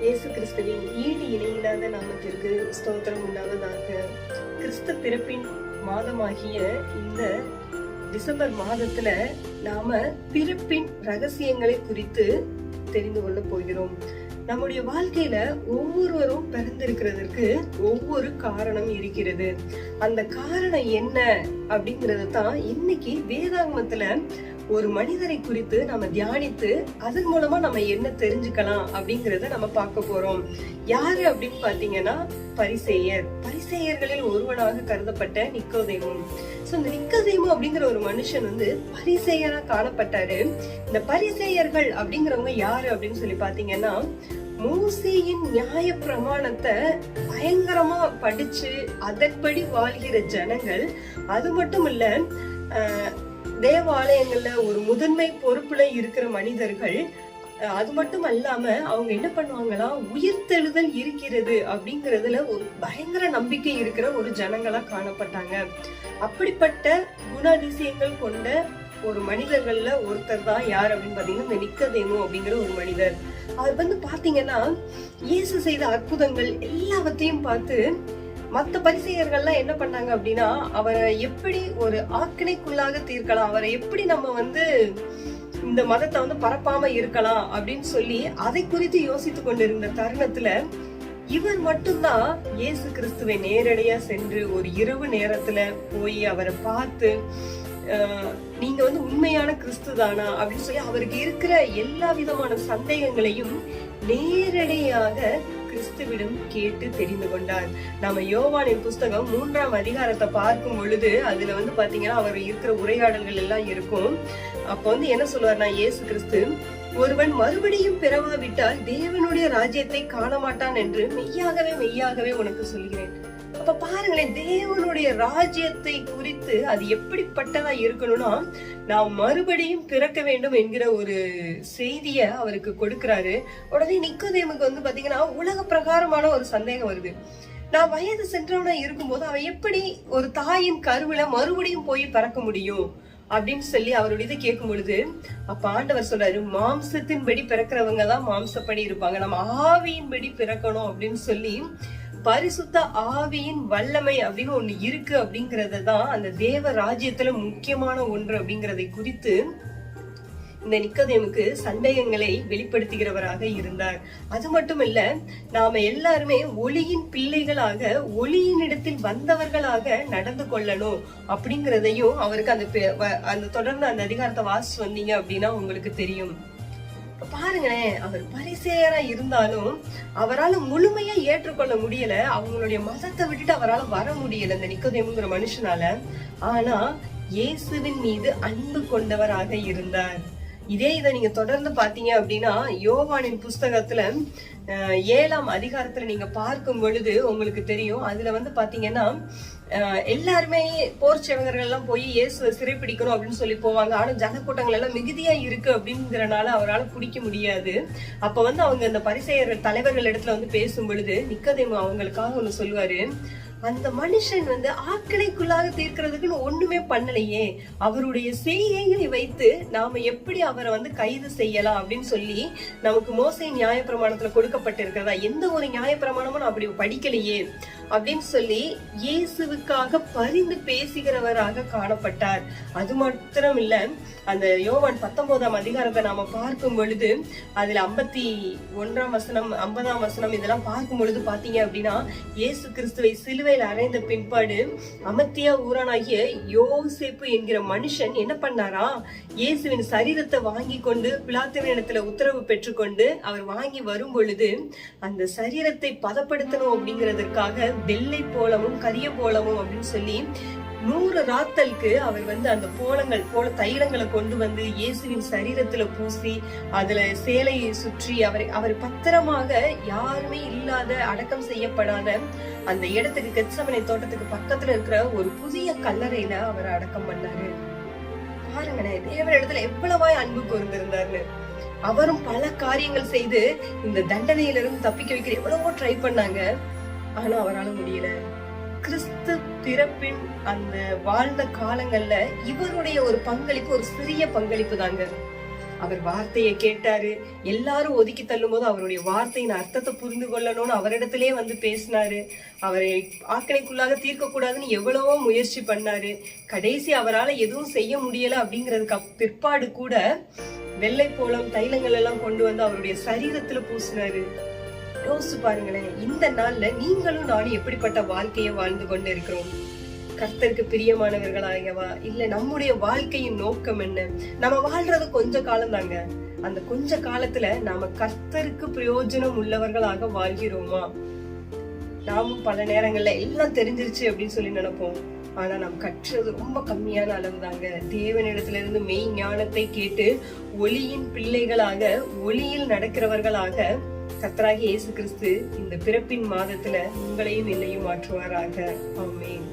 இயேசு கிறிஸ்துவின் ஈடு இணையில்லாத நாமத்திற்கு ஸ்தோத்திரம் உண்டாவதாக. கிறிஸ்து பிறப்பின் மாதமாகிய இந்த டிசம்பர் மாதத்துல நாம பிறப்பின் ரகசியங்களை குறித்து தெரிந்து கொள்ள போகிறோம். நம்முடைய வாழ்க்கையில ஒவ்வொருவரும் பிறந்திருக்கிறதுக்கு ஒவ்வொரு காரணம் இருக்கிறது. அந்த காரணம் என்ன அப்படிங்கறது தான் இன்னைக்கு வேதாகமத்துல ஒரு மனிதரை குறித்து நம்ம தியானித்து அதன் மூலமா நம்ம என்ன தெரிஞ்சுக்கலாம் அப்படிங்கறத நம்ம பார்க்க போறோம். யாரு அப்படின்னு பாத்தீங்கன்னா பரிசேயர்களில் ஒருவனாக கருதப்பட்ட நிக்கோதேமு. இந்த நிக்கோதேமு அப்படிங்கிற ஒரு மனுஷன் பரிசேயரா காணப்பட்டாரு. இந்த பரிசேயர்கள் அப்படிங்கிறவங்க யாரு அப்படின்னு சொல்லி பாத்தீங்கன்னா, மோசேயின் நியாய பிரமாணத்தை பயங்கரமா படிச்சு அதன்படி வாழ்கிற ஜனங்கள். அது மட்டும் இல்ல, தேவாலயங்கள்ல ஒரு முதன்மை பொறுப்புல இருக்கிற மனிதர்கள். அது மட்டும் அல்லாம அவங்க என்ன பண்ணுவாங்களா, உயிர்த்தெழுதல் இருக்கிறது அப்படிங்கறதுல ஒரு பயங்கர நம்பிக்கை இருக்கிற ஒரு ஜனங்களா காணப்பட்டாங்க. அப்படிப்பட்ட குணாதிசயங்கள் கொண்ட ஒரு மனிதர்கள்ல ஒருத்தர் தான் யார் அப்படின்னு பாத்தீங்கன்னா இந்த நிக்கோதேமு அப்படிங்கிற ஒரு மனிதர். அவர் பாத்தீங்கன்னா இயேசு செய்த அற்புதங்கள் எல்லாவற்றையும் பார்த்து மத்த பரிசேயர்கள்லாம் என்ன பண்ணாங்க அப்படின்னா, அவரை எப்படி ஒரு ஆக்கினைக்குள்ளாக தீர்க்கலாம், அவரை எப்படி நம்ம இந்த மதத்தை பரப்பாம இருக்கலாம் அப்படின்னு சொல்லி அதை குறித்து யோசித்து கொண்டிருந்த தருணத்துல இவர் மட்டும்தான் இயேசு கிறிஸ்துவை நேரடியா சென்று ஒரு இரவு நேரத்துல போய் அவரை பார்த்து, நீங்க உண்மையான கிறிஸ்து தானா அப்படின்னு சொல்லி அவருக்கு இருக்கிற எல்லா விதமான சந்தேகங்களையும் நேரடியாக கிறிஸ்துவிடம் கேட்டு தெரிந்து கொண்டார். நம்ம யோவானின் புஸ்தகம் 3ஆம் அதிகாரத்தை பார்க்கும் பொழுது அதுல பாத்தீங்கன்னா அவர் இருக்கிற உரையாடல்கள் எல்லாம் இருக்கும். அப்ப என்ன சொல்லுவார்னா, இயேசு கிறிஸ்து, ஒருவன் மறுபடியும் பிறவாவிட்டால் தேவனுடைய ராஜ்யத்தை காண மாட்டான் என்று மெய்யாகவே மெய்யாகவே உனக்கு சொல்கிறேன். அப்ப பாருங்களேன், தேவனுடைய ராஜ்யத்தை குறித்து அது எப்படிப்பட்டதா இருக்கணும்னா, நாம் மறுபடியும் பிறக்க வேண்டும் என்கிற ஒரு செய்திய அவருக்கு கொடுக்கிறாரு. உடனே நிக்கோதேமுக்கு பாத்தீங்கன்னா உலக பிரகாரமான ஒரு சந்தேகம் வருது. நான் வயது சென்றவனா இருக்கும்போது அவன் எப்படி ஒரு தாயின் கருவில மறுபடியும் போய் பிறக்க முடியும் அப்படின்னு சொல்லி அவருடைய இதை கேட்கும் பொழுது, அப்ப ஆண்டவர் சொல்றாரு, மாம்சத்தின்படி பிறக்கிறவங்க தான் மாம்சப்படி இருப்பாங்க, நம்ம ஆவியின்படி பிறக்கணும் அப்படின்னு சொல்லி, பரிசுத்த ஆவியின் வல்லமை அப்படின்னு ஒண்ணு இருக்கு அப்படிங்கறதான் அந்த தேவ ராஜ்யத்துல முக்கியமான ஒன்று அப்படிங்கறதை குறித்து இந்த நிக்கோதேமுக்கு சந்தேகங்களை வெளிப்படுத்துகிறவராக இருந்தார். அது மட்டும் இல்ல, நாம எல்லாருமே ஒளியின் பிள்ளைகளாக ஒளியினிடத்தில் வந்தவர்களாக நடந்து கொள்ளணும் அப்படிங்கறதையும் அவருக்கு அந்த தொடர்ந்து அந்த அதிகாரத்தை வாசிச்சு வந்தீங்க அப்படின்னா உங்களுக்கு தெரியும். பாருங்களேன், அவர் பரிசேயரா இருந்தாலும் அவரால் முழுமையா ஏற்றுக்கொள்ள முடியல. அவங்களுடைய மதத்தை விட்டுட்டு அவரால் வர முடியல இந்த நிக்கோதேமுங்கிற மனுஷனால. ஆனா இயேசுவின் மீது அன்பு கொண்டவராக இருந்தார். இதை நீங்க தொடர்ந்து பாத்தீங்க அப்படின்னா யோவானின் புஸ்தகத்துல 7ஆம் அதிகாரத்துல நீங்க பார்க்கும் பொழுது உங்களுக்கு தெரியும். அதுல பாத்தீங்கன்னா எல்லாருமே போர் சேவகர்கள் எல்லாம் போய் இயேசுவை சிறைப்பிடிக்கணும் அப்படின்னு சொல்லி போவாங்க. ஆனா ஜனக்கூட்டங்கள் எல்லாம் மிகுதியா இருக்கு அப்படிங்கறனால அவரால் பிடிக்க முடியாது. அப்ப அவங்க அந்த பரிசேயர்கள் தலைவர்கள் இடத்துல பேசும் பொழுது நிக்கோதேமு அவங்களுக்காக ஒண்ணு சொல்லுவாரு, அந்த மனுஷன் ஆக்கினைக்குள்ளாக தீர்க்கிறதுக்குன்னு ஒண்ணுமே பண்ணலையே, அவருடைய செய்கைகளை வைத்து நாம எப்படி அவரை கைது செய்யலாம் அப்படின்னு சொல்லி நமக்கு மோசே நியாய பிரமாணத்துல கொடுக்கப்பட்டிருக்கிறதா, எந்த ஒரு நியாய பிரமாணமும் நான் அப்படி படிக்கலையே அப்படின்னு சொல்லி இயேசுவுக்காக பரிந்து பேசுகிறவராக காணப்பட்டார். அது மாத்திரம் இல்ல, அந்த யோவான் 19ஆம் அதிகாரத்தை நாம பார்க்கும் பொழுது அதுல 51ஆம் வசனம் 50ஆம் வசனம் இதெல்லாம் பார்க்கும் பொழுது பாத்தீங்க அப்படின்னா, இயேசு கிறிஸ்துவை சிலுவையில் அறைந்த பின்பாடு அமத்தியா ஊரானாகிய யோசேப்பு என்கிற மனுஷன் என்ன பண்ணாரா, இயேசுவின் சரீரத்தை வாங்கி கொண்டு பிலாத்துவின் இடத்துல உத்தரவு பெற்றுக்கொண்டு அவர் வாங்கி வரும் பொழுது அந்த சரீரத்தை பதப்படுத்தணும் அப்படிங்கிறதுக்காக வெள்ளை போலமும் கரிய போலமும் அப்படின்னு சொல்லி 100 ராத்தலுக்கு அவர் அந்த போல தைலங்களை கொண்டு இயேசுவின் சரீரத்துல பூசி அதுல சேலையை சுற்றி அவர் பத்திரமாக யாருமே இல்லாத அடக்கம் செய்யப்படாத அந்த இடத்துக்கு கெத்சமனே தோட்டத்துக்கு பக்கத்துல இருக்கிற ஒரு புதிய கல்லறையில அவர் அடக்கம் பண்ணாரு. பாருங்களேன், தேவன் இடத்துல எவ்வளவாய் அன்பு கூர்ந்திருந்தாருன்னு. அவரும் பல காரியங்கள் செய்து இந்த தண்டனையிலிருந்து தப்பிக்க வைக்கிற எவ்வளவோ ட்ரை பண்ணாங்க. ஆனா அவரால் முடியல. கிறிஸ்து பிறப்பின் அந்த வாழ்ந்த காலங்கள்ல இவருடைய ஒரு பங்களிப்பு ஒரு சிறிய பங்களிப்பு தாங்க. அவர் வார்த்தையை கேட்டாரு. எல்லாரும் ஒதுக்கி தள்ளும் போது அவருடைய வார்த்தையின் அர்த்தத்தை புரிந்து கொள்ளணும்னு அவரிடத்திலே வந்து பேசினாரு. அவரை ஆக்கணைக்குள்ளாக தீர்க்க கூடாதுன்னு எவ்வளவோ முயற்சி பண்ணாரு. கடைசி அவரால் எதுவும் செய்ய முடியல அப்படிங்கிறதுக்கு பிற்பாடு கூட வெள்ளை போலம் தைலங்கள் எல்லாம் கொண்டு வந்து அவருடைய சரீரத்துல பூசினாரு. யோசிச்சு பாருங்களேன், இந்த நாள்ல நீங்களும் நானும் எப்படிப்பட்ட வாழ்க்கையை வாழ்ந்து கொண்டு இருக்கிறோம்? கர்த்தருக்கு பிரியமானவர்களாகவா? இல்ல நம்முடைய வாழ்க்கையின் நோக்கம் என்ன? நம்ம வாழ்றது கொஞ்ச காலம் தாங்க. அந்த கொஞ்ச காலத்துல நாம கர்த்தருக்கு பிரயோஜனம் உள்ளவர்களாக வாழ்கிறோமா? நாமும் பல நேரங்கள்ல எல்லாம் தெரிஞ்சிருச்சு அப்படின்னு சொல்லி நினைப்போம். ஆனா நாம் கற்றது ரொம்ப கம்மியான அளவு தாங்க. தேவனிடத்துல இருந்து மெய் ஞானத்தை கேட்டு ஒளியின் பிள்ளைகளாக, ஒளியில் நடக்கிறவர்களாக கர்த்தராகிய இயேசு கிறிஸ்து இந்த பிறப்பின் மாதத்துல உங்களையும் என்னையும் மாற்றுவாராக. ஆமென்.